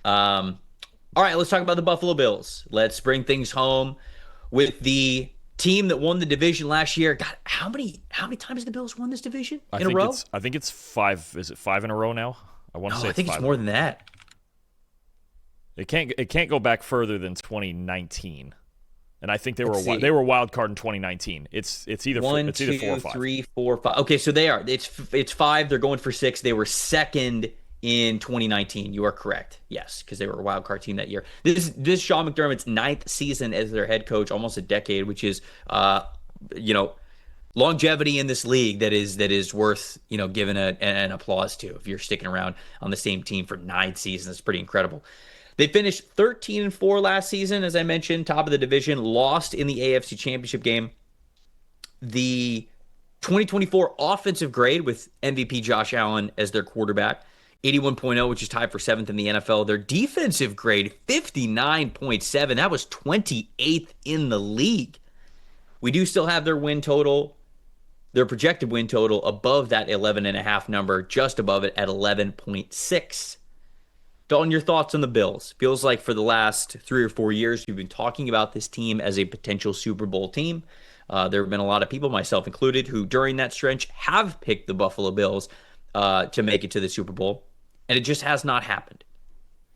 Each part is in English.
All right, let's talk about the Buffalo Bills. Let's bring things home with the team that won the division last year. God, how many times have the Bills won this division I in a think row? it's I think it's five. Is it five in a row now? I want to No, say I it's think it's five in a more row. than that. It can't go back further than 2019, and I think they were Let's they see. were a wild card in 2019. One, It's either four or two, five. three, four, five. Okay, so they are. It's five. They're going for six. They were second in 2019. You are correct. Yes, because they were a wild card team that year. This Sean McDermott's ninth season as their head coach, almost a decade, which is you know, longevity in this league that is worth giving an applause to. If you're sticking around on the same team for 9 seasons, it's pretty incredible. They finished 13-4 last season, as I mentioned, top of the division, lost in the AFC Championship game. The 2024 offensive grade with MVP Josh Allen as their quarterback, 81.0, which is tied for seventh in the NFL. Their defensive grade, 59.7. That was 28th in the league. We do still have their win total, their projected win total above that 11 and a half number, just above it at 11.6. Dalton, your thoughts on the Bills? Feels like for the last 3 or 4 years, you've been talking about this team as a potential Super Bowl team. There have been a lot of people, myself included, who during that stretch have picked the Buffalo Bills to make it to the Super Bowl, and it just has not happened.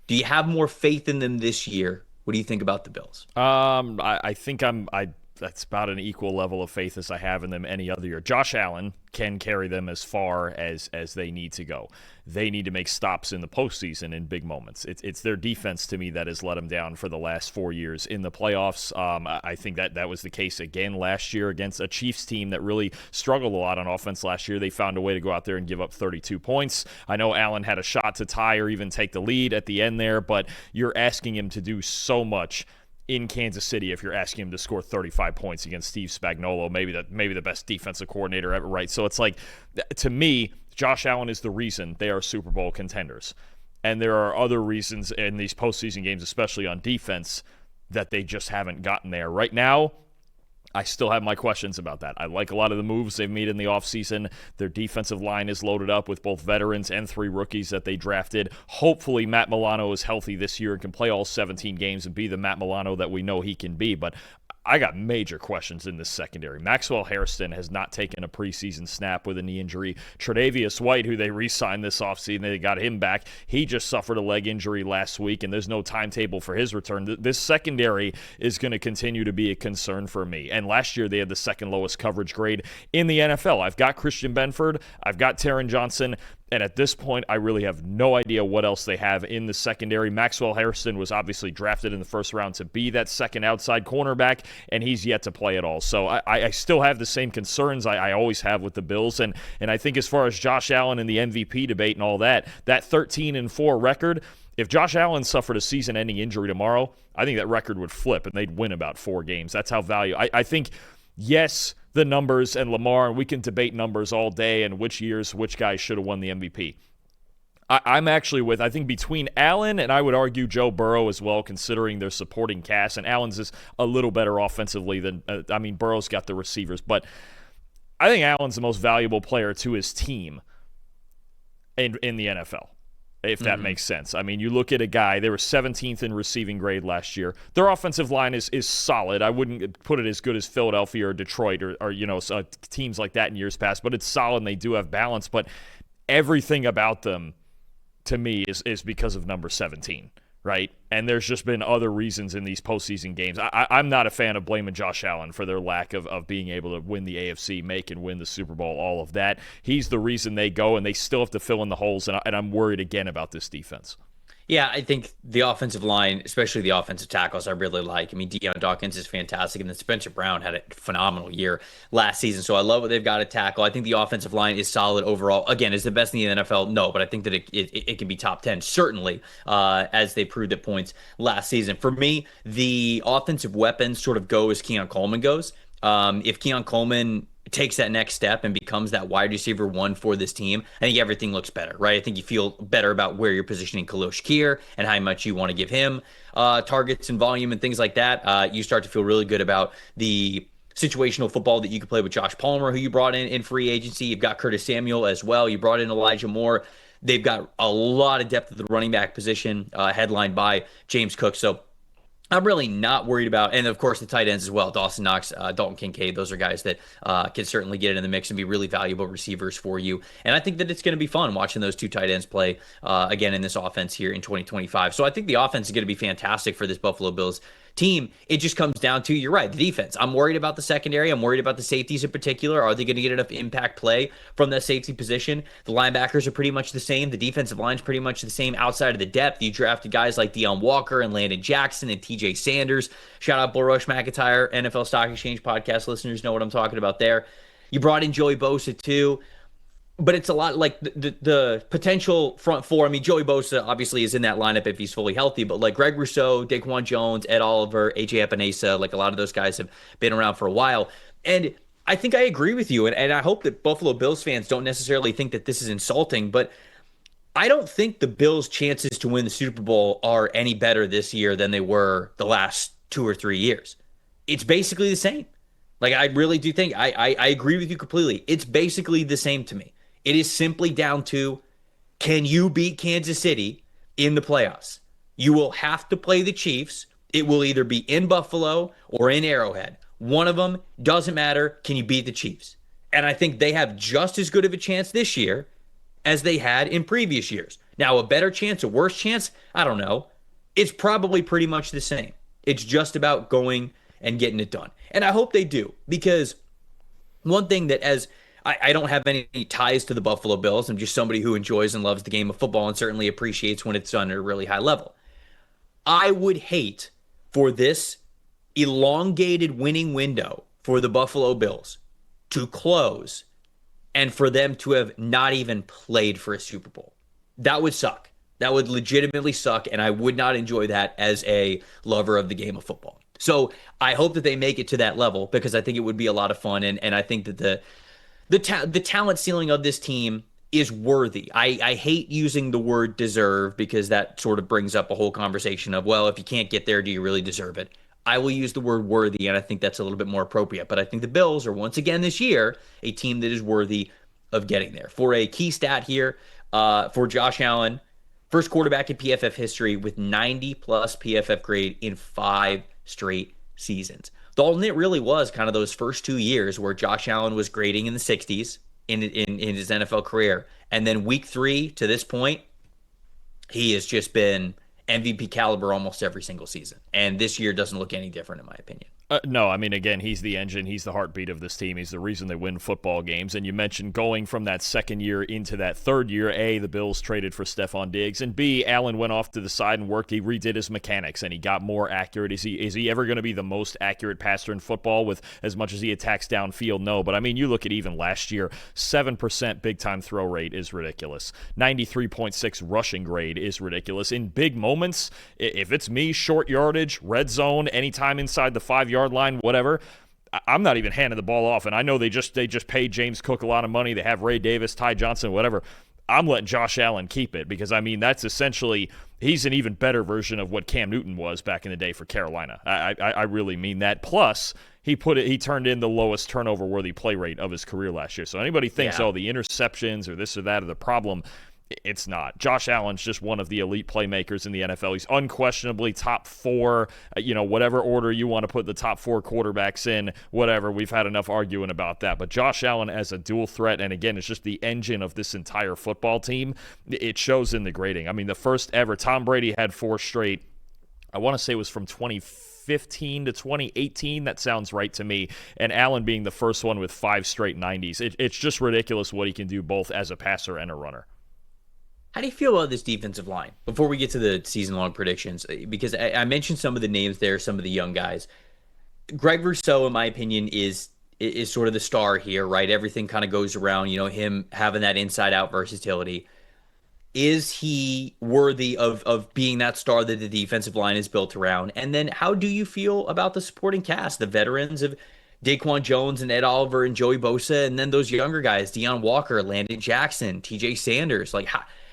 Do you have more faith in them this year? What do you think about the Bills? I think I that's about an equal level of faith as I have in them any other year. Josh Allen can carry them as far as they need to go. They need to make stops in the postseason in big moments. It's their defense to me that has let them down for the last 4 years in the playoffs. I think that was the case again last year against a Chiefs team that really struggled a lot on offense last year. They found a way to go out there and give up 32 points. I know Allen had a shot to tie or even take the lead at the end there, but you're asking him to do so much in Kansas City if you're asking him to score 35 points against Steve Spagnuolo, maybe the best defensive coordinator ever, right? So it's like, to me, Josh Allen is the reason they are Super Bowl contenders. And there are other reasons in these postseason games, especially on defense, that they just haven't gotten there. Right now, I still have my questions about that. I like a lot of the moves they've made in the offseason. Their defensive line is loaded up with both veterans and 3 rookies that they drafted. Hopefully, Matt Milano is healthy this year and can play all 17 games and be the Matt Milano that we know he can be. But I got major questions in this secondary. Maxwell Hairston has not taken a preseason snap with a knee injury. Tre'Davious White, who they re-signed this offseason, they got him back. He just suffered a leg injury last week, and there's no timetable for his return. This secondary is going to continue to be a concern for me. And last year, they had the second lowest coverage grade in the NFL. I've got Christian Benford. I've got Taron Johnson. And at this point, I really have no idea what else they have in the secondary. Maxwell Hairston was obviously drafted in the first round to be that second outside cornerback, and he's yet to play at all. So I still have the same concerns I always have with the Bills. And I think as far as Josh Allen and the MVP debate and all that 13-4 record, if Josh Allen suffered a season-ending injury tomorrow, I think that record would flip and they'd win about 4 games. That's how I think, yes, the numbers and Lamar, and we can debate numbers all day and which years which guys should have won the MVP. I'm actually with, I think between Allen and I would argue Joe Burrow as well, considering their supporting cast, and Allen's is a little better offensively than, Burrow's got the receivers, but I think Allen's the most valuable player to his team in the NFL, if that makes sense. I mean, you look at a guy, they were 17th in receiving grade last year. Their offensive line is solid. I wouldn't put it as good as Philadelphia or Detroit or teams like that in years past, but it's solid and they do have balance. But everything about them, to me, is because of number 17, right? And there's just been other reasons in these postseason games. I'm not a fan of blaming Josh Allen for their lack of being able to win the AFC, make and win the Super Bowl, all of that. He's the reason they go, and they still have to fill in the holes, and I'm worried again about this defense. Yeah, I think the offensive line, especially the offensive tackles, I really like. I mean, Deion Dawkins is fantastic, and then Spencer Brown had a phenomenal year last season. So I love what they've got to tackle. I think the offensive line is solid overall. Again, is the best in the NFL? No, but I think that it can be top 10, certainly, as they proved at points last season. For me, the offensive weapons sort of go as Keon Coleman goes. If Keon Coleman takes that next step and becomes that wide receiver 1 for this team, I think everything looks better, right? I think you feel better about where you're positioning Khalil Shakir and how much you want to give him targets and volume and things like that. You start to feel really good about the situational football that you can play with Josh Palmer, who you brought in free agency. You've got Curtis Samuel as well. You brought in Elijah Moore. They've got a lot of depth at the running back position, headlined by James Cook. So I'm really not worried about, and of course the tight ends as well. Dawson Knox, Dalton Kincaid, those are guys that can certainly get in the mix and be really valuable receivers for you. And I think that it's going to be fun watching those two tight ends play again in this offense here in 2025. So I think the offense is going to be fantastic for this Buffalo Bills team. It just comes down to, you're right, the defense. I'm worried about the secondary. I'm worried about the safeties in particular. Are they going to get enough impact play from that safety position? The linebackers are pretty much the same. The defensive line is pretty much the same outside of the depth. You drafted guys like Deion Walker and Landon Jackson and TJ Sanders. Shout out Bull Rush McIntyre. NFL Stock Exchange podcast listeners know what I'm talking about there. You brought in Joey Bosa too. But it's a lot like the potential front four. I mean, Joey Bosa obviously is in that lineup if he's fully healthy, but like Greg Rousseau, Daquan Jones, Ed Oliver, AJ Epinesa, like a lot of those guys have been around for a while. And I think I agree with you. And I hope that Buffalo Bills fans don't necessarily think that this is insulting, but I don't think the Bills' chances to win the Super Bowl are any better this year than they were the last 2 or 3 years. It's basically the same. Like, I really do think, I agree with you completely. It's basically the same to me. It is simply down to, can you beat Kansas City in the playoffs? You will have to play the Chiefs. It will either be in Buffalo or in Arrowhead. One of them, doesn't matter. Can you beat the Chiefs? And I think they have just as good of a chance this year as they had in previous years. Now, a better chance, a worse chance, I don't know. It's probably pretty much the same. It's just about going and getting it done. And I hope they do, because one thing that, as I don't have any ties to the Buffalo Bills. I'm just somebody who enjoys and loves the game of football and certainly appreciates when it's done at a really high level. I would hate for this elongated winning window for the Buffalo Bills to close and for them to have not even played for a Super Bowl. That would suck. That would legitimately suck, and I would not enjoy that as a lover of the game of football. So I hope that they make it to that level, because I think it would be a lot of fun, and I think that the talent ceiling of this team is worthy. I hate using the word deserve, because that sort of brings up a whole conversation of, well, if you can't get there, do you really deserve it? I will use the word worthy, and I think that's a little bit more appropriate. But I think the Bills are once again this year a team that is worthy of getting there. For a key stat here, for Josh Allen, first quarterback in PFF history with 90-plus PFF grade in 5 straight seasons. Dalton, it really was kind of those first 2 years where Josh Allen was grading in the 60s in his NFL career. And then week 3 to this point, he has just been MVP caliber almost every single season. And this year doesn't look any different, in my opinion. No, I mean, again, he's the engine. He's the heartbeat of this team. He's the reason they win football games. And you mentioned going from that second year into that third year. A, the Bills traded for Stephon Diggs. And B, Allen went off to the side and worked. He redid his mechanics, and he got more accurate. Is he ever going to be the most accurate passer in football with as much as he attacks downfield? No. But, I mean, you look at even last year, 7% big-time throw rate is ridiculous. 93.6 rushing grade is ridiculous. In big moments, if it's me, short yardage, red zone, anytime inside the 5-yard line, whatever, I'm not even handing the ball off. And I know they just paid James Cook a lot of money. They have Ray Davis, Ty Johnson, whatever. I'm letting Josh Allen keep it, because, I mean, that's essentially, he's an even better version of what Cam Newton was back in the day for Carolina. I really mean that. Plus, he turned in the lowest turnover-worthy play rate of his career last year. So anybody thinks, the interceptions or this or that are the problem, it's not. Josh Allen's just one of the elite playmakers in the NFL. He's unquestionably top 4, whatever order you want to put the top 4 quarterbacks in, whatever. We've had enough arguing about that. But Josh Allen as a dual threat, and again, it's just the engine of this entire football team. It shows in the grading. I mean, the first ever, Tom Brady had 4 straight, I want to say it was from 2015 to 2018. That sounds right to me. And Allen being the first one with 5 straight 90s. It's just ridiculous what he can do both as a passer and a runner. How do you feel about this defensive line before we get to the season-long predictions? Because I mentioned some of the names there, some of the young guys. Greg Rousseau, in my opinion, is sort of the star here, right? Everything kind of goes around, him having that inside-out versatility. Is he worthy of being that star that the defensive line is built around? And then how do you feel about the supporting cast, the veterans of Daquan Jones and Ed Oliver and Joey Bosa, and then those younger guys, Deion Walker, Landon Jackson, TJ Sanders? Like,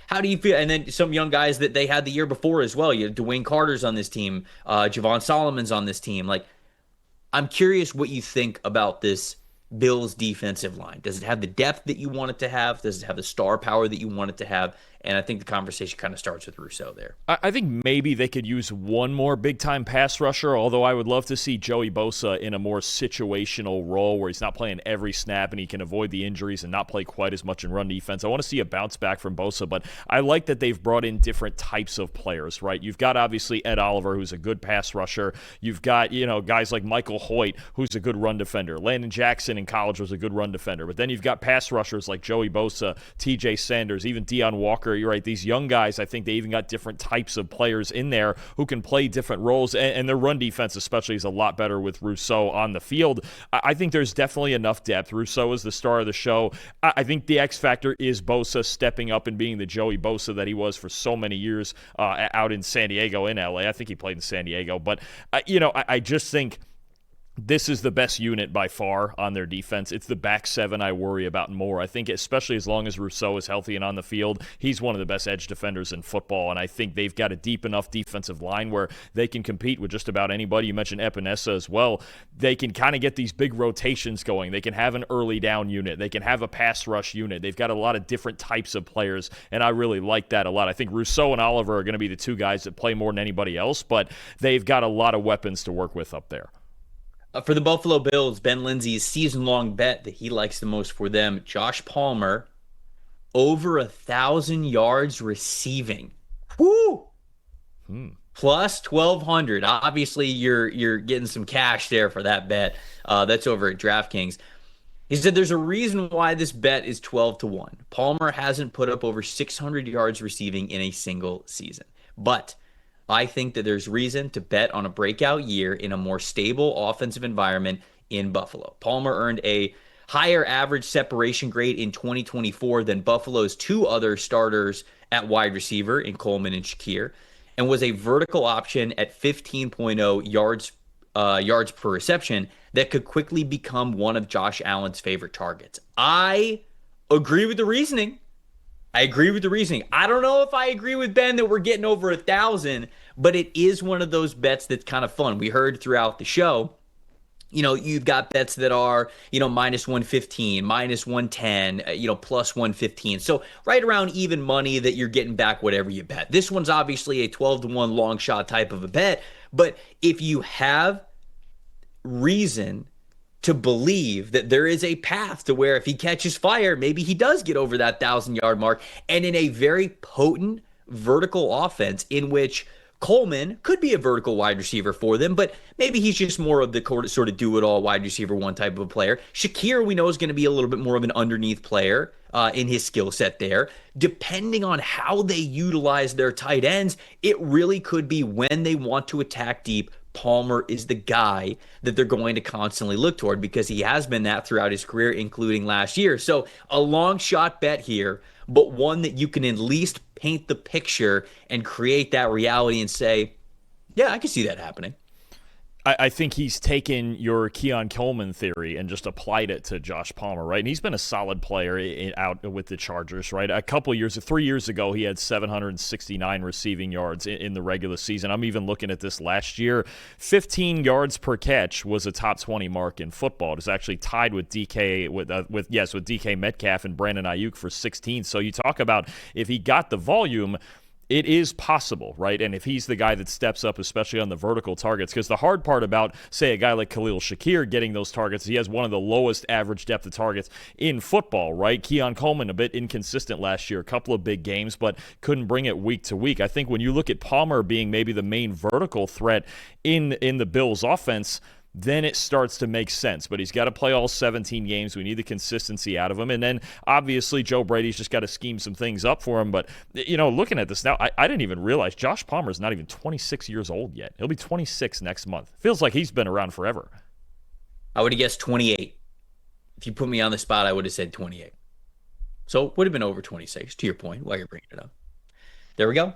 how do you feel? And then some young guys that they had the year before as well. Dwayne Carter's on this team. Javon Solomon's on this team. Like, I'm curious what you think about this Bills defensive line? Does it have the depth that you want it to have? Does it have the star power that you want it to have? And I think the conversation kind of starts with Rousseau there. I think maybe they could use one more big-time pass rusher, although I would love to see Joey Bosa in a more situational role where he's not playing every snap and he can avoid the injuries and not play quite as much in run defense. I want to see a bounce back from Bosa, but I like that they've brought in different types of players, right? You've got, obviously, Ed Oliver, who's a good pass rusher. You've got, guys like Michael Hoyt, who's a good run defender. Landon Jackson in college was a good run defender. But then you've got pass rushers like Joey Bosa, TJ Sanders, even Deion Walker. You're right, these young guys, I think they even got different types of players in there who can play different roles, and their run defense especially is a lot better with Rousseau on the field. I think there's definitely enough depth. Rousseau is the star of the show. I think the X factor is Bosa stepping up and being the Joey Bosa that he was for so many years out in San Diego, in LA. I think he played in San Diego, but I just think this is the best unit by far on their defense. It's the back seven I worry about more. I think especially as long as Rousseau is healthy and on the field, he's one of the best edge defenders in football, and I think they've got a deep enough defensive line where they can compete with just about anybody. You mentioned Epinesa as well. They can kind of get these big rotations going. They can have an early down unit. They can have a pass rush unit. They've got a lot of different types of players, and I really like that a lot. I think Rousseau and Oliver are going to be the two guys that play more than anybody else, but they've got a lot of weapons to work with up there. For the Buffalo Bills, Ben Lindsay's season-long bet that he likes the most for them, Josh Palmer, over 1,000 yards receiving. Woo! Plus 1,200. Obviously, you're getting some cash there for that bet. That's over at DraftKings. He said there's a reason why this bet is 12-1. Palmer hasn't put up over 600 yards receiving in a single season. But I think that there's reason to bet on a breakout year in a more stable offensive environment in Buffalo. Palmer earned a higher average separation grade in 2024 than Buffalo's two other starters at wide receiver in Coleman and Shakir, and was a vertical option at 15.0 yards per reception that could quickly become one of Josh Allen's favorite targets. I agree with the reasoning. I don't know if I agree with Ben that we're getting over 1,000, but it is one of those bets that's kind of fun. We heard throughout the show, you've got bets that are, minus 115, minus 110, plus 115. So right around even money that you're getting back whatever you bet. This one's obviously a 12-1 long shot type of a bet, but if you have reason to believe that there is a path to where if he catches fire, maybe he does get over that 1,000-yard mark, and in a very potent vertical offense in which Coleman could be a vertical wide receiver for them, but maybe he's just more of the sort of do-it-all wide receiver one type of a player. Shakir, we know, is going to be a little bit more of an underneath player in his skill set there. Depending on how they utilize their tight ends, it really could be when they want to attack deep, Palmer is the guy that they're going to constantly look toward because he has been that throughout his career, including last year. So a long shot bet here, but one that you can at least paint the picture and create that reality and say, yeah, I can see that happening. I think he's taken your Keon Coleman theory and just applied it to Josh Palmer, right? And he's been a solid player out with the Chargers, right? 3 years ago, he had 769 receiving yards in the regular season. I'm even looking at this last year. 15 yards per catch was a top 20 mark in football. It was actually tied with DK Metcalf and Brandon Ayuk for 16. So you talk about if he got the volume, it is possible, right? And if he's the guy that steps up, especially on the vertical targets, because the hard part about, say, a guy like Khalil Shakir getting those targets, he has one of the lowest average depth of targets in football, right? Keon Coleman, a bit inconsistent last year, a couple of big games, but couldn't bring it week to week. I think when you look at Palmer being maybe the main vertical threat in the Bills' offense, then it starts to make sense. But he's got to play all 17 games. We need the consistency out of him. And then, obviously, Joe Brady's just got to scheme some things up for him. But, looking at this now, I didn't even realize Josh Palmer's not even 26 years old yet. He'll be 26 next month. Feels like he's been around forever. I would have guessed 28. If you put me on the spot, I would have said 28. So it would have been over 26, to your point, while you're bringing it up. There we go.